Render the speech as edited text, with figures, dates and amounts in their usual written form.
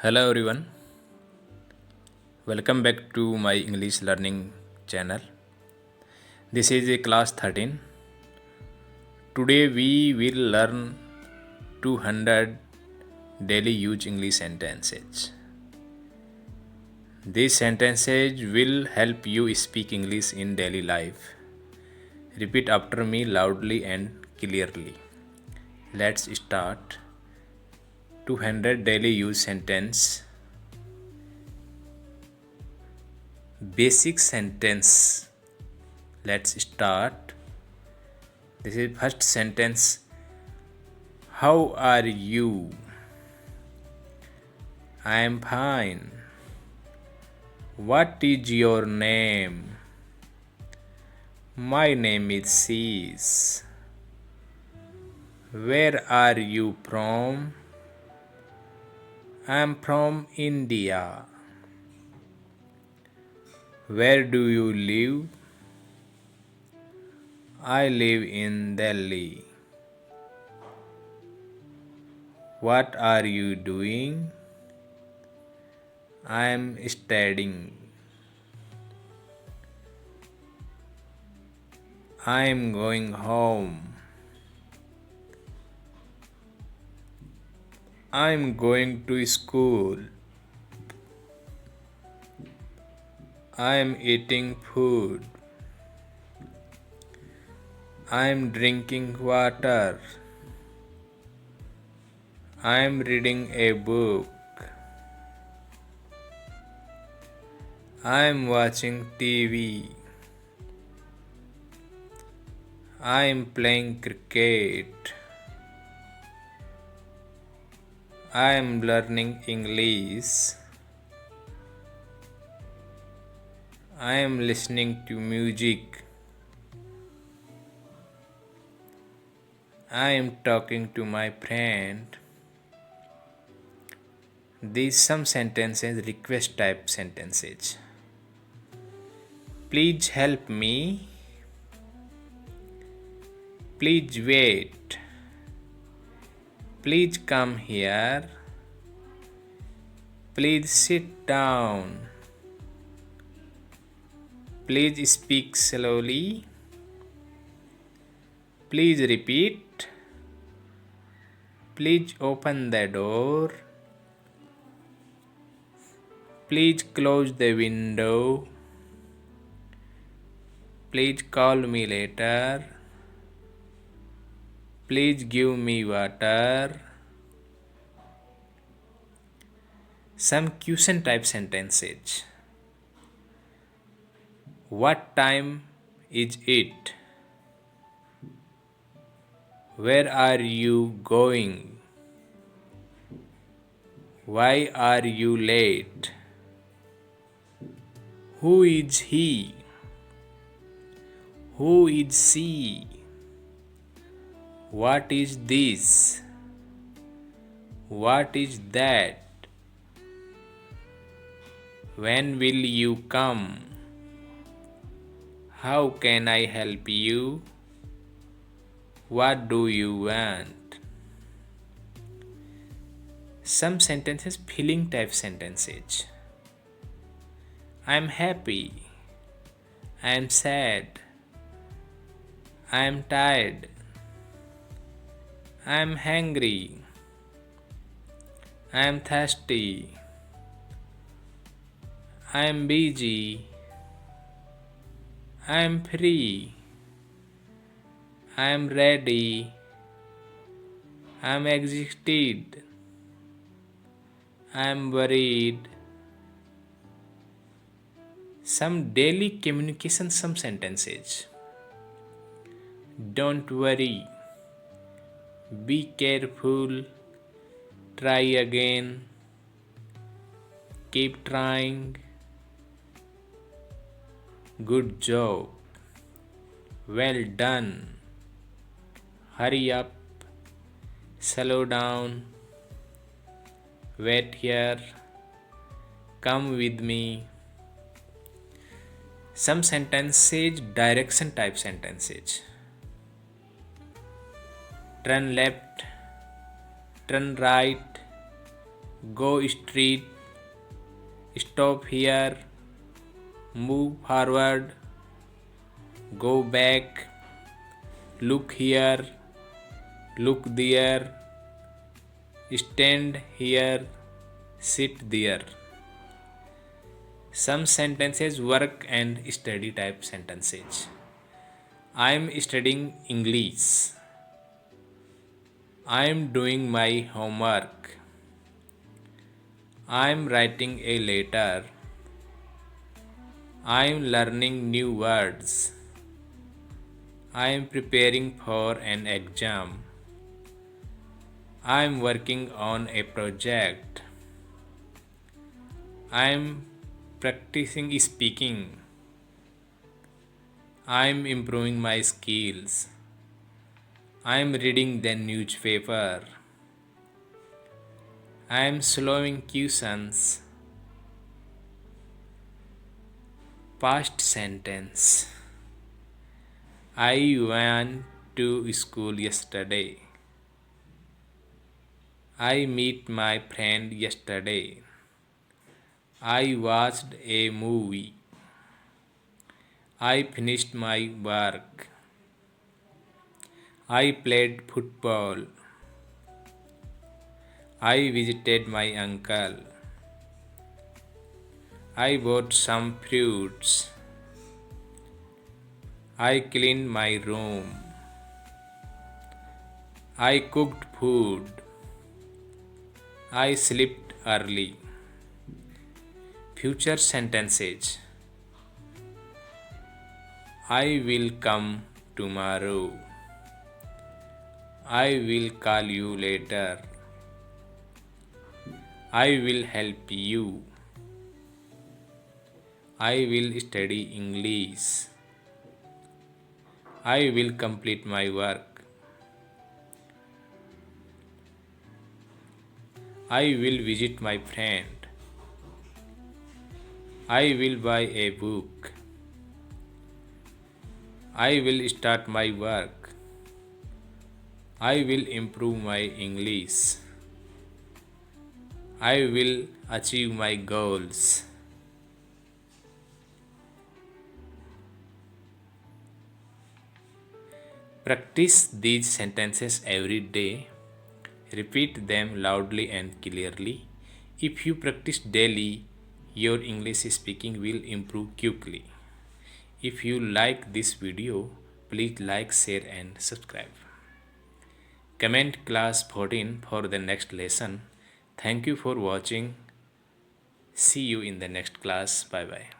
Hello everyone, welcome back to my English learning channel. This is a class 13. Today we will learn 200 daily use English sentences. These sentences will help you speak English in daily life. Repeat after me loudly and clearly. Let's start. 200 daily use sentence. Basic sentence. Let's start. This is first sentence. How are you? I am fine. What is your name? My name is Sis. Where are you from? I am from India. Where do you live? I live in Delhi. What are you doing? I am studying. I am going home. I am going to school. I am eating food. I am drinking water. I am reading a book. I am watching TV. I am playing cricket. I am learning English. I am listening to music. I am talking to my friend. These some sentences request type sentences. Please help me. Please wait. Please come here. Please sit down. Please speak slowly. Please repeat. Please open the door. Please close the window. Please call me later. Please give me water. Some question type sentences. What time is it? Where are you going? Why are you late? Who is he? Who is she? What is this? What is that? When will you come? How can I help you? What do you want? Some sentences feeling type sentences. I am happy. I am sad. I am tired. I am hungry. I am thirsty. I am busy. I am free. I am ready. I am excited. I am worried. Some daily communication, some sentences. Don't worry. Be careful. Try again. Keep trying. Good job. Well done. Hurry up. Slow down. Wait here. Come with me. Some sentences direction type sentences. Turn left. Turn right. go straight, stop here, move forward, go back, look here, look there, stand here, sit there. Some sentences work and study type sentences. I am studying English. I am doing my homework. I am writing a letter. I am learning new words. I am preparing for an exam. I am working on a project. I am practicing speaking. I am improving my skills. I am reading the newspaper. I am solving questions. Past sentence. I went to school yesterday. I met my friend yesterday. I watched a movie. I finished my work. I played football. I visited my uncle. I bought some fruits. I cleaned my room. I cooked food. I slept early. Future sentences. I will come tomorrow. I will call you later. I will help you. I will study English. I will complete my work. I will visit my friend. I will buy a book. I will start my work. I will improve my English. I will achieve my goals. Practice these sentences every day. Repeat them loudly and clearly. If you practice daily, your English speaking will improve quickly. If you like this video, please like, share and subscribe. Comment class 14 for the next lesson. Thank you for watching. See you in the next class. Bye bye.